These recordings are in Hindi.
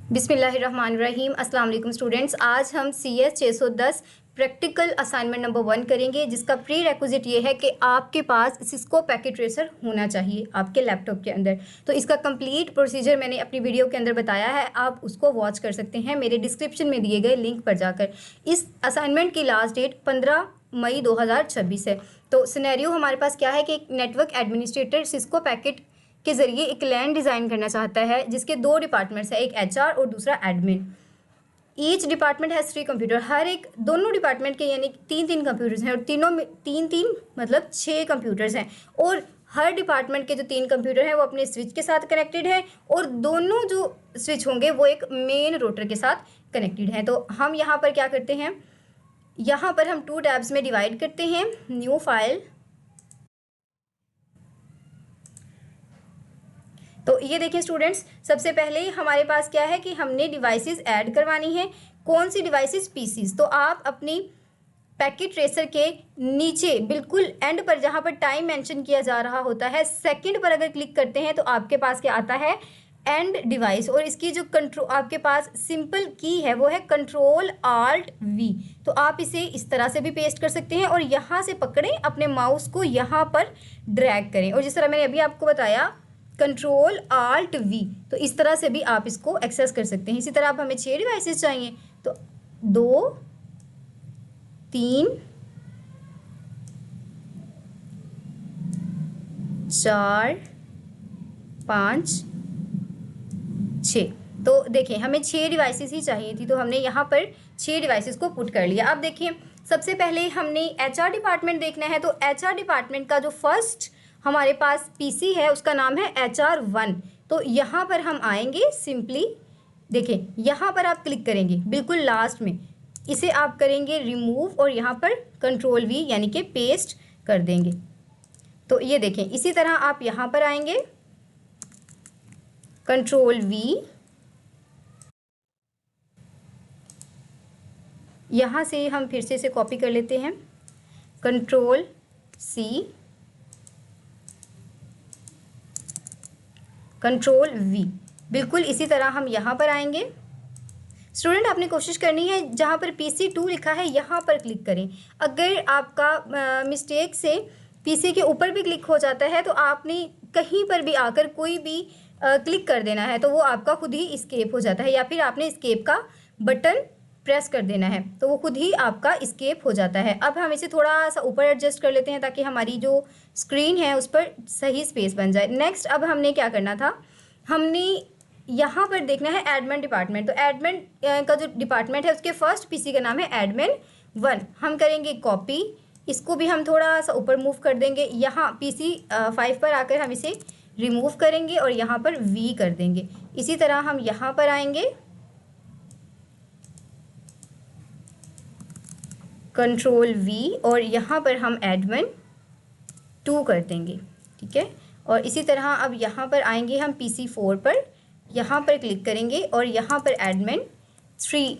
बिस्मिल्लाहिर्रहमानिर्रहीम। अस्सलाम वालेकुम स्टूडेंट्स। आज हम CS 610 प्रैक्टिकल असाइनमेंट नंबर 1 करेंगे, जिसका प्री रेक्विजिट ये है कि आपके पास सिस्को पैकेट ट्रेसर होना चाहिए आपके लैपटॉप के अंदर। तो इसका कंप्लीट प्रोसीजर मैंने अपनी वीडियो के अंदर बताया है, आप उसको वॉच कर सकते हैं मेरे डिस्क्रिप्शन में दिए गए लिंक पर जाकर। इस असाइनमेंट की लास्ट डेट 15 मई 2026 है। तो सिनेरियो हमारे पास क्या है कि एक नेटवर्क एडमिनिस्ट्रेटर सिस्को पैकेट के ज़रिए एक लैन डिज़ाइन करना चाहता है, जिसके दो डिपार्टमेंट्स हैं, एक HR और दूसरा admin. Each department has 3 computer. हर एक दोनों डिपार्टमेंट के यानी 3-3 कंप्यूटर्स हैं और तीनों में 3-3 मतलब 6 कंप्यूटर्स हैं। और हर डिपार्टमेंट के जो 3 कंप्यूटर हैं वो अपने स्विच के साथ कनेक्टेड हैं और दोनों जो स्विच होंगे वो एक मेन रोटर के साथ कनेक्टेड हैं। तो हम यहाँ पर क्या करते हैं, यहाँ पर हम 2 टैब्स में डिवाइड करते हैं। न्यू फाइल, तो ये देखिए स्टूडेंट्स, सबसे पहले हमारे पास क्या है कि हमने डिवाइसेस ऐड करवानी है। कौन सी डिवाइसेस? पीसीज। तो आप अपनी पैकेट ट्रेसर के नीचे बिल्कुल एंड पर जहाँ पर टाइम मेंशन किया जा रहा होता है, सेकंड पर अगर क्लिक करते हैं तो आपके पास क्या आता है? And device. और इसकी जो कंट्रोल आपके पास सिंपल की है वो है Ctrl+Alt+V। तो आप इसे इस तरह से भी पेस्ट कर सकते हैं और यहाँ से पकड़ें, अपने माउस को यहाँ पर ड्रैग करें और जिस तरह मैंने अभी आपको बताया Ctrl+Alt+V, तो इस तरह से भी आप इसको एक्सेस कर सकते हैं। इसी तरह अब हमें 6 डिवाइसेस चाहिए, तो 2 3 4 5 6। तो देखिए हमें 6 डिवाइसेस ही चाहिए थी, तो हमने यहाँ पर 6 डिवाइसेस को पुट कर लिया। अब देखिए सबसे पहले हमने HR डिपार्टमेंट देखना है, तो HR डिपार्टमेंट का जो फर्स्ट हमारे पास PC है उसका नाम है HR1। तो यहाँ पर हम आएंगे, सिंपली देखिए यहाँ पर आप क्लिक करेंगे बिल्कुल लास्ट में, इसे आप करेंगे रिमूव और यहाँ पर Ctrl+V यानी कि पेस्ट कर देंगे। तो ये देखें, इसी तरह आप यहाँ पर आएंगे, Ctrl+V, यहाँ से हम फिर से इसे कॉपी कर लेते हैं, Ctrl+C, Ctrl+V। बिल्कुल इसी तरह हम यहाँ पर आएंगे। स्टूडेंट आपने कोशिश करनी है जहाँ पर PC2 लिखा है यहाँ पर क्लिक करें। अगर आपका मिस्टेक से PC के ऊपर भी क्लिक हो जाता है तो आपने कहीं पर भी आकर कोई भी क्लिक कर देना है, तो वो आपका खुद ही इस्केप हो जाता है, या फिर आपने इस्केप का बटन प्रेस कर देना है तो वो खुद ही आपका इस्केप हो जाता है। अब हम इसे थोड़ा सा ऊपर एडजस्ट कर लेते हैं ताकि हमारी जो स्क्रीन है उस पर सही स्पेस बन जाए। नेक्स्ट अब हमने क्या करना था, हमने यहाँ पर देखना है एडमिन डिपार्टमेंट। तो एडमिन का जो डिपार्टमेंट है उसके फर्स्ट PC का नाम है admin1। हम करेंगे कॉपी, इसको भी हम थोड़ा सा ऊपर मूव कर देंगे। यहाँ PC5 पर आकर हम इसे रिमूव करेंगे और यहाँ पर V कर देंगे। इसी तरह हम यहाँ पर आएंगे, Ctrl+V और यहाँ पर हम admin2 कर देंगे, ठीक है। और इसी तरह अब यहाँ पर आएंगे हम PC4 पर, यहाँ पर क्लिक करेंगे और यहाँ पर admin3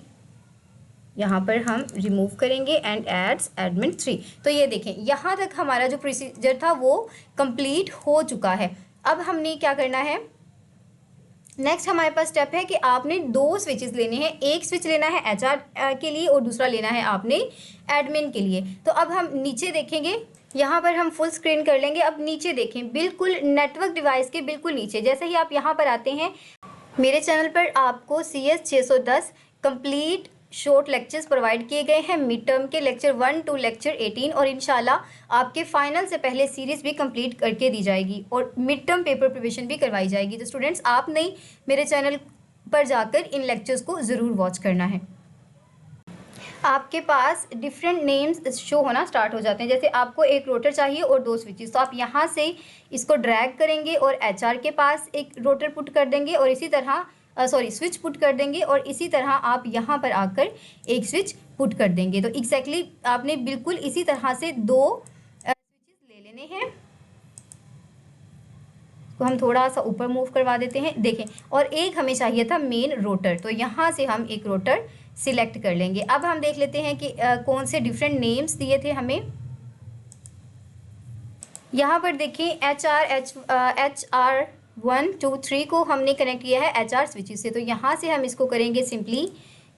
यहाँ पर हम रिमूव करेंगे एंड एड्स admin3। तो ये देखें यहाँ तक हमारा जो प्रोसीजर था वो कंप्लीट हो चुका है। अब हमने क्या करना है, नेक्स्ट हमारे पास स्टेप है कि आपने 2 स्विचेस लेने हैं। एक स्विच लेना है HR के लिए और दूसरा लेना है आपने एडमिन के लिए। तो अब हम नीचे देखेंगे, यहाँ पर हम फुल स्क्रीन कर लेंगे। अब नीचे देखें, बिल्कुल नेटवर्क डिवाइस के बिल्कुल नीचे जैसे ही आप यहाँ पर आते हैं, मेरे चैनल पर आपको CS 610 complete short lectures provide किए गए हैं, मिड टर्म के लेक्चर 1 to लेक्चर 18, और इंशाल्लाह आपके फाइनल से पहले सीरीज़ भी कंप्लीट करके दी जाएगी और मिड टर्म पेपर प्रिपरेशन भी करवाई जाएगी। तो स्टूडेंट्स आपने मेरे चैनल पर जाकर इन लेक्चर्स को ज़रूर वॉच करना है। आपके पास डिफरेंट नेम्स शो होना स्टार्ट हो जाते हैं, जैसे आपको एक रोटर चाहिए और 2 स्विचेस, तो आप यहाँ से इसको ड्रैग करेंगे और HR के पास एक रोटर पुट कर देंगे और इसी तरह स्विच पुट कर देंगे और इसी तरह आप यहाँ पर आकर एक स्विच पुट कर देंगे। तो एग्जैक्टली आपने बिल्कुल इसी तरह से 2 स्विचेस ले लेने हैं। तो हम थोड़ा सा ऊपर मूव करवा देते हैं, देखें, और एक हमें चाहिए था मेन रोटर, तो यहाँ से हम एक रोटर सिलेक्ट कर लेंगे। अब हम देख लेते हैं कि कौन से डिफरेंट नेम्स दिए थे हमें। यहाँ पर देखिए HR 1 2 3 को हमने कनेक्ट किया है HR स्विचेस से, तो यहाँ से हम इसको करेंगे सिंपली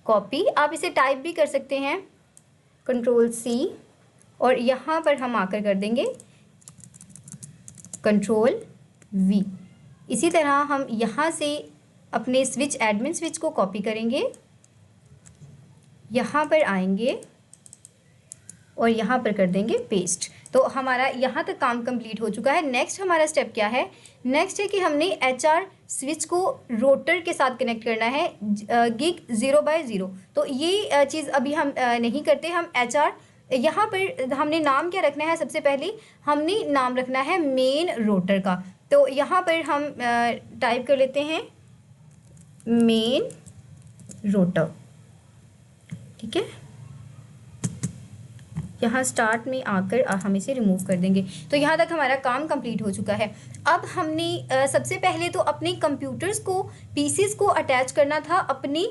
कॉपी। आप इसे टाइप भी कर सकते हैं, Ctrl+C, और यहाँ पर हम आकर कर देंगे Ctrl+V। इसी तरह हम यहाँ से अपने स्विच एडमिन स्विच को कॉपी करेंगे, यहाँ पर आएंगे और यहाँ पर कर देंगे पेस्ट। तो हमारा यहाँ तक काम कंप्लीट हो चुका है। नेक्स्ट हमारा स्टेप क्या है? नेक्स्ट है कि हमने HR स्विच को रोटर के साथ कनेक्ट करना है, गिग 0/0। तो ये चीज़ अभी हम नहीं करते। हम HR यहाँ पर हमने नाम क्या रखना है? सबसे पहले हमने नाम रखना है मेन रोटर का। तो यहाँ पर हम टाइप कर लेते हैं मेन रोटर, ठीक है। यहाँ स्टार्ट में आकर हम इसे रिमूव कर देंगे। तो यहाँ तक हमारा काम कंप्लीट हो चुका है। अब हमने सबसे पहले तो अपने कंप्यूटर्स को, पीसीस को अटैच करना था अपनी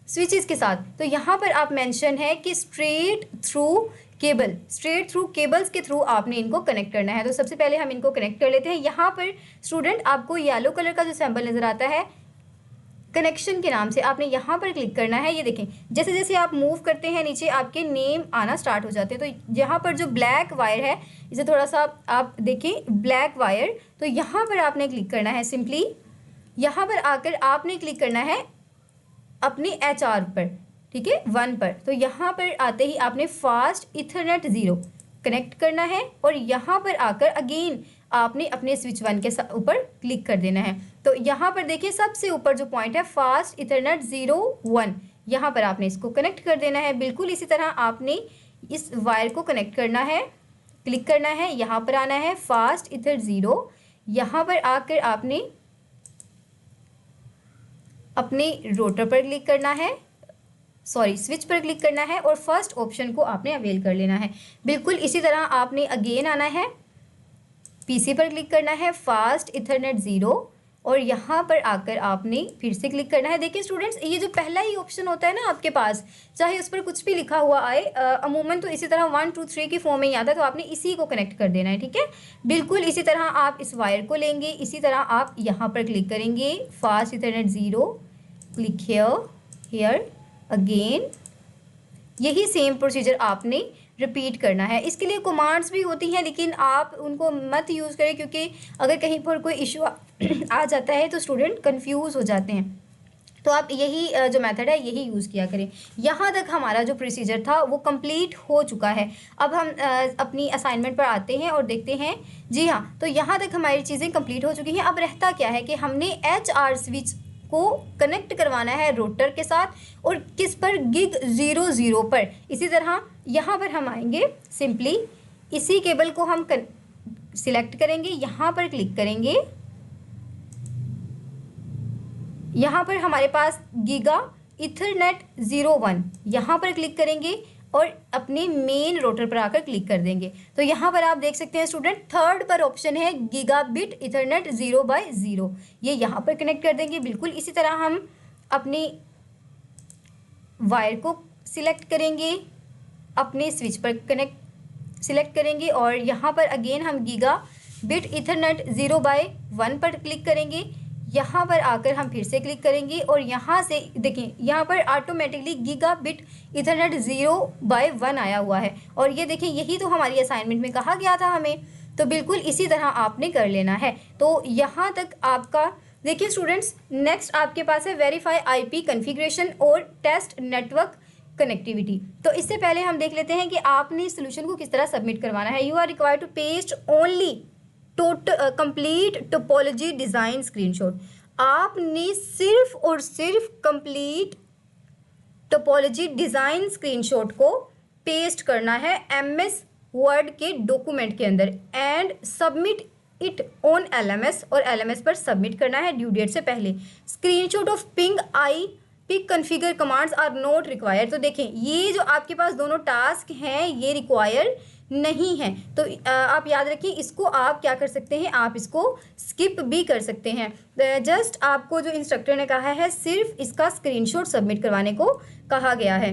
स्विचेस के साथ। तो यहाँ पर आप मेंशन है कि स्ट्रेट थ्रू केबल्स के थ्रू आपने इनको कनेक्ट करना है। तो सबसे पहले हम इनको कनेक्ट कर लेते हैं। यहाँ पर स्टूडेंट आपको येलो कलर का जो सिंबल नज़र आता है कनेक्शन के नाम से, आपने यहाँ पर क्लिक करना है। ये देखें, जैसे जैसे आप मूव करते हैं नीचे आपके नेम आना स्टार्ट हो जाते हैं। तो यहाँ पर जो ब्लैक वायर है, इसे थोड़ा सा आप देखें, ब्लैक वायर, तो यहाँ पर आपने क्लिक करना है। सिंपली यहाँ पर आकर आपने क्लिक करना है अपने HR पर, ठीक है, 1 पर। तो यहाँ पर आते ही आपने फास्ट इथरनेट 0 कनेक्ट करना है और यहाँ पर आकर अगेन आपने अपने स्विच 1 के ऊपर क्लिक कर देना है। तो यहाँ पर देखिए सबसे ऊपर जो पॉइंट है फास्ट इथरनेट 0/1, यहाँ पर आपने इसको कनेक्ट कर देना है। बिल्कुल इसी तरह आपने इस वायर को कनेक्ट करना है, क्लिक करना है, यहाँ पर आना है फास्ट इथर 0, यहाँ पर आकर आपने अपने रोटर पर क्लिक करना है, स्विच पर क्लिक करना है और फर्स्ट ऑप्शन को आपने अवेल कर लेना है। बिल्कुल इसी तरह आपने अगेन आना है, पीसी पर क्लिक करना है फास्ट इथरनेट 0 और यहाँ पर आकर आपने फिर से क्लिक करना है। देखिए स्टूडेंट्स, ये जो पहला ही ऑप्शन होता है ना आपके पास, चाहे उस पर कुछ भी लिखा हुआ आए, अमूमन तो इसी तरह 1 2 3 की फॉर्म में ही आता है। तो आपने इसी को कनेक्ट कर देना है, ठीक है। बिल्कुल इसी तरह आप इस वायर को लेंगे, इसी तरह आप यहाँ पर क्लिक करेंगे fast Ethernet 0, click here again. यही सेम प्रोसीजर आपने रिपीट करना है। इसके लिए कमांड्स भी होती हैं, लेकिन आप उनको मत यूज़ करें, क्योंकि अगर कहीं पर कोई इशू आ जाता है तो स्टूडेंट कंफ्यूज हो जाते हैं। तो आप यही जो मेथड है यही यूज़ किया करें। यहाँ तक हमारा जो प्रोसीजर था वो कंप्लीट हो चुका है। अब हम अपनी असाइनमेंट पर आते हैं और देखते हैं। जी हाँ, तो यहाँ तक हमारी चीज़ें कंप्लीट हो चुकी हैं। अब रहता क्या है कि हमने HR स्विच को कनेक्ट करवाना है रोटर के साथ, और किस पर? गिग 0/0 पर। इसी तरह यहाँ पर हम आएंगे, सिंपली इसी केबल को हम सिलेक्ट करेंगे, यहाँ पर क्लिक करेंगे, यहाँ पर हमारे पास गीगा इथरनेट 0/1, यहाँ पर क्लिक करेंगे और अपने मेन रोटर पर आकर क्लिक कर देंगे। तो यहाँ पर आप देख सकते हैं स्टूडेंट, थर्ड पर ऑप्शन है गीगाबिट इथरनेट 0/0, ये यहाँ पर कनेक्ट कर देंगे। बिल्कुल इसी तरह हम अपनी वायर को सिलेक्ट करेंगे, अपने स्विच पर सिलेक्ट करेंगे और यहाँ पर अगेन हम गीगाबिट इथरनेट 0/1 पर क्लिक करेंगे। यहाँ पर आकर हम फिर से क्लिक करेंगे और यहाँ से देखें, यहाँ पर ऑटोमेटिकली गीगाबिट इथरनेट 0/1 आया हुआ है। और ये देखें, यही तो हमारी असाइनमेंट में कहा गया था हमें। तो बिल्कुल इसी तरह आपने कर लेना है। तो यहाँ तक आपका देखिए स्टूडेंट्स, नेक्स्ट आपके पास है वेरीफाई IP कॉन्फ़िगरेशन और टेस्ट नेटवर्क कनेक्टिविटी। तो इससे पहले हम देख लेते हैं कि आपने सोल्यूशन को किस तरह सबमिट करवाना है। You are required to paste only complete topology design screenshot. आपने सिर्फ और सिर्फ कंप्लीट टोपोलॉजी डिज़ाइन स्क्रीनशॉट को पेस्ट करना है MS वर्ड के डॉक्यूमेंट के अंदर and submit it on LMS, और LMS पर सबमिट करना है ड्यू डेट से पहले। Screenshot of pick configure commands are not required. तो देखें, ये जो आपके पास दोनों टास्क हैं ये रिक्वायर नहीं है। तो आप याद रखिए, इसको आप क्या कर सकते हैं, आप इसको स्किप भी कर सकते हैं। जस्ट आपको जो इंस्ट्रक्टर ने कहा है सिर्फ इसका स्क्रीनशॉट सबमिट करवाने को कहा गया है।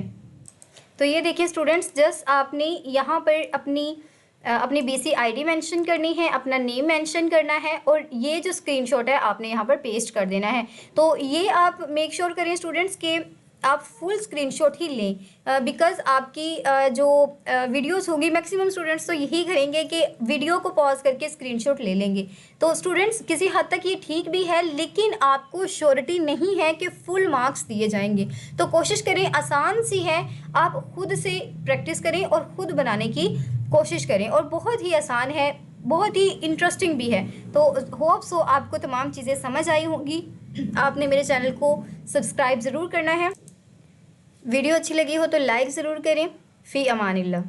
तो ये देखिए स्टूडेंट्स, जस्ट आपने यहाँ पर अपनी अपनी BC ID मेंशन करनी है, अपना नेम मेंशन करना है और ये जो स्क्रीनशॉट है आपने यहाँ पर पेस्ट कर देना है। तो ये आप मेक श्योर करें स्टूडेंट्स कि आप फुल स्क्रीनशॉट ही लें, बिकॉज़ आपकी जो वीडियोस होंगी, मैक्सिमम स्टूडेंट्स तो यही करेंगे कि वीडियो को पॉज करके स्क्रीनशॉट ले लेंगे। तो स्टूडेंट्स किसी हद तक ये ठीक भी है, लेकिन आपको श्योरिटी नहीं है कि फुल मार्क्स दिए जाएंगे। तो कोशिश करें, आसान सी है, आप खुद से प्रैक्टिस करें और ख़ुद बनाने की कोशिश करें और बहुत ही आसान है, बहुत ही इंटरेस्टिंग भी है। तो होप सो आपको तमाम चीज़ें समझ आई होंगी। आपने मेरे चैनल को सब्सक्राइब ज़रूर करना है। वीडियो अच्छी लगी हो तो लाइक ज़रूर करें। फ़ी अमानिल्लाह।